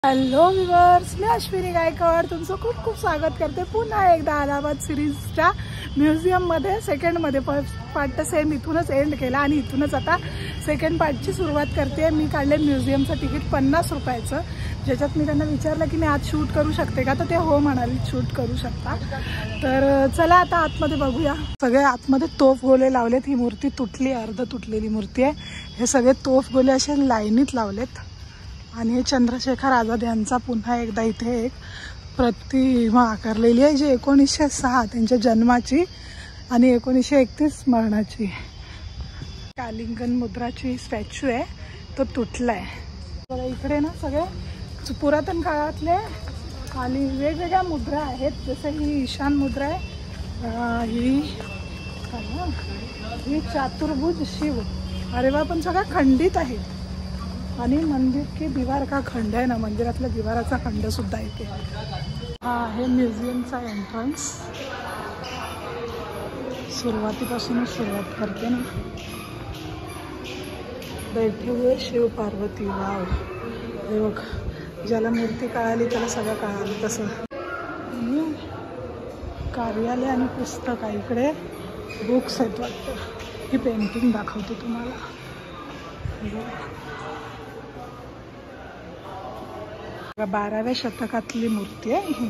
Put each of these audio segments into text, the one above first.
Hello viewers, मी अश्विनी गायकवाड तुमचं खूप खूप स्वागत करते पुन्हा एकदा अलाहाबाद सिरीजच्या म्युझियममध्ये. सेकंडमध्ये पार्ट सेम इथूनच एंड केला आणि इथूनच आता सेकंड पार्टची सुरुवात करते. मी काढले म्युझियमचं तिकीट 50 रुपयाचं, ज्याच्यात मी त्यांना विचारलं की मी आज शूट करू शकते का, तर ते हो म्हणाले शूट करू शकता. तर चला आता आतमध्ये बघूया. सगळे आतमध्ये तोफ गोले लावलेत. ही मूर्ती तुटली, अर्ध तुटलेली मूर्ती आहे. हे सगळे तोफ गोले असे लाईनीत लावलेत आणि हे चंद्रशेखर आझाद यांचा पुन्हा एकदा इथे एक प्रतिमा आकारलेली आहे, जी 1906 त्यांच्या जन्माची आणि 1931 मरणाची. कालिंगन मुद्राची स्टॅच्यू आहे, तो तुटला आहे. बघा इकडे ना सगळे पुरातन काळातले आणि वेगवेगळ्या मुद्रा आहेत. जसं ही ईशान मुद्रा आहे, ही चातुर्भुज शिव. अरे वा, पण सगळ्या खंडित आहेत. आणि मंदिर की दीवार का खंड आहे ना, मंदिरातल्या दिवाराचा खंड सुद्धा इथे. हा आहे म्युझियमचा एंट्रन्स. सुरुवातीपासूनच सुरुवात करते ना. बैठे हुए शिव पार्वती. वाव, हे बघ, ज्याला मूर्ती कळाली त्याला सगळं कळालं तसं. आणि कार्यालय आणि पुस्तक आहे. इकडे बुक्स आहेत वाटतं. ही पेंटिंग दाखवते तुम्हाला. 12व्या शतकातली मूर्ती आहे ही.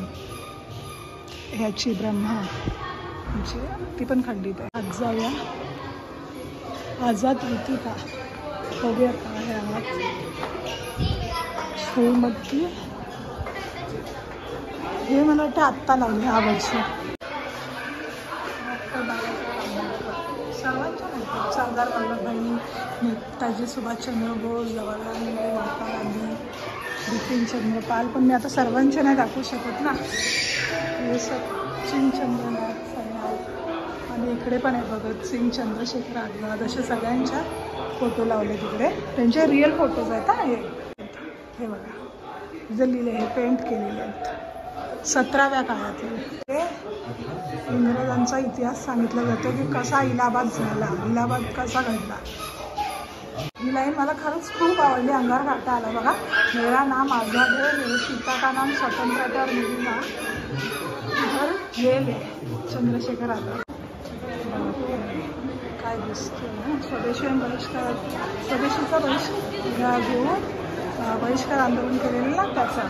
ह्याची ब्रह्मा म्हणजे ती पण खंडित आहे. आज जाऊया आझाद रीतिका, बघूया काय आहे आत. फुलमती हे मला वाटतं आत्ता लावले ह्या वर्षी. सर्वांच्या नाही, सरदार वल्लभभाई, नेताजी सुभाषचंद्र बोस, जवाहरलाल नेहरू, महात्मा गांधी, बिपिन पाल. पण मी आता सर्वांचे नाही दाखवू शकत ना. हे सचिनचंद्रनाथ सरनाथ आणि इकडे पण आहे भगतसिंग, चंद्रशेखर आझाद, असे सगळ्यांच्या फोटो लावले तिकडे. त्यांचे रिअल फोटोज आहेत. हे बघा, जे लिहिले हे पेंट केलेले आहेत 17व्या काळातले. इंग्रजांचा इतिहास सांगितला जातो की कसा इलाहाबाद झाला, इलाहाबाद कसा घडला. ही लाईन मला खरंच खूप आवडली, अंगार काटा आला. बघा, मेरा नाम आझाद है, मेरे पिता का नाम स्वतंत्र और मेरी नाम इधर जेल है. चंद्रशेखर आझाद. काय दिसते ना, स्वदेशी बहिष्कार, स्वदेशीचा बहिष्कार घेऊन बहिष्कार आंदोलन केलेलं ना त्याचा.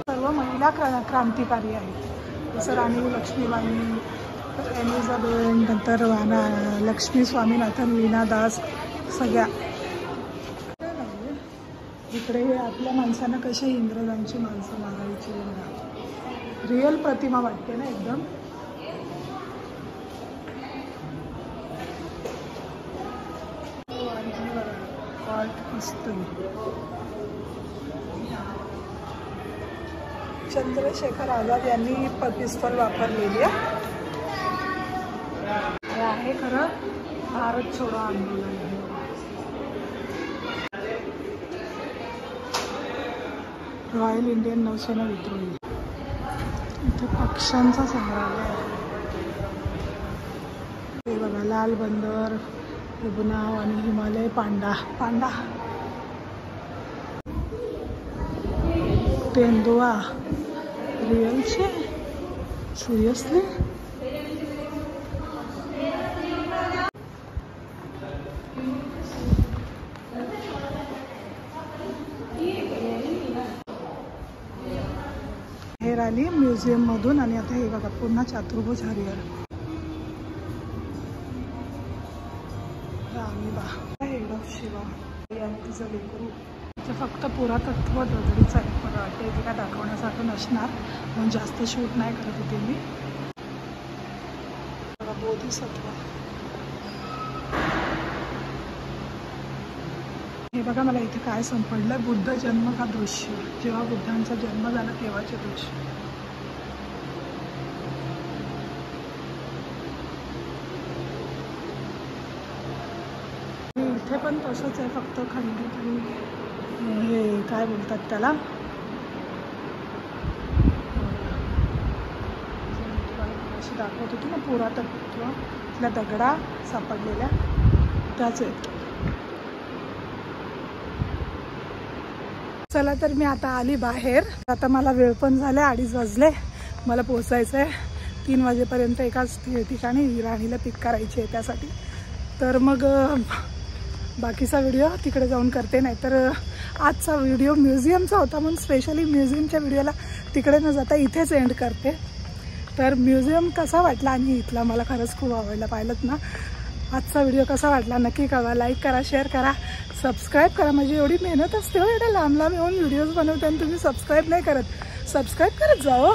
सर्व महिला क्रांतिकारी आहेत. जसं राणी लक्ष्मीबाई, एलिझाबेथ, नंतर लक्ष्मी स्वामीनाथन, वीणा दास, सगळ्या. इकडे आपल्या माणसांना कशी इंग्रजांची माणसं मारायची. रिअल प्रतिमा वाटते ना एकदम. चंद्रशेखर आझाद यांनी पिस्तॉल वापरलेली आहे. खरं भारत छोडो आंदोलन. रॉयल इंडियन नौसेना विद्रोही. इथे पक्ष्यांचा संग्रहालय आहे. हे बघा, लाल बंदर, उबनाव आणि हिमालय पांडा. तेंदुआ रिअल छे, सिरियसली. हे राहिली म्युझियम मधून. आणि आता हे बघा पुन्हा चातुर्भुज हरिहर. राणीबा, हेड ऑफ शिवा यांचं लेकरू. ते फक्त पुरातत्व दगडीचं आहे. मला वाटतं इथे काय दाखवण्यासारखं नसणार, म्हणून जास्त शूट नाही करत इथे मी. बोधिसत्व. हे बघा, मला इथे काय संपडलं, बुद्ध जन्म का दृश्य. जेव्हा बुद्धांचा जन्म झाला तेव्हाचे दृश्य. इथे पण तसंच आहे, फक्त खंडित. हे काय बोलतात त्याला, अशी दाखवत होती ना पुरातत्व, त्या दगडा सापडलेल्या त्याच आहेत. चला तर मी आता आली बाहेर. आता मला वेळ पण झाले, 2:30 वाजले. मला पोहोचायचं आहे 3 वाजेपर्यंत एकाच ठिकाणी. राणीला पिक करायची आहे त्यासाठी. तर मग बाकीचा व्हिडिओ तिकडे जाऊन करते. नाही तर आजचा व्हिडिओ म्युझियमचा होता म्हणून स्पेशली म्युझियमच्या व्हिडिओला तिकडे न जाता इथेच एंड करते. तर म्युझियम कसा वाटला आणि इथला मला खरंच खूप आवडला. पाहिलंत ना आजचा व्हिडिओ कसा वाटला नक्की कळवा. लाईक करा, शेअर करा, सबस्क्राईब करा. माझी एवढी मेहनत असते हो, एवढ्या लांब लांब येऊन व्हिडिओज बनवते आणि तुम्ही सबस्क्राईब नाही करत. सबस्क्राईब करत जा हो.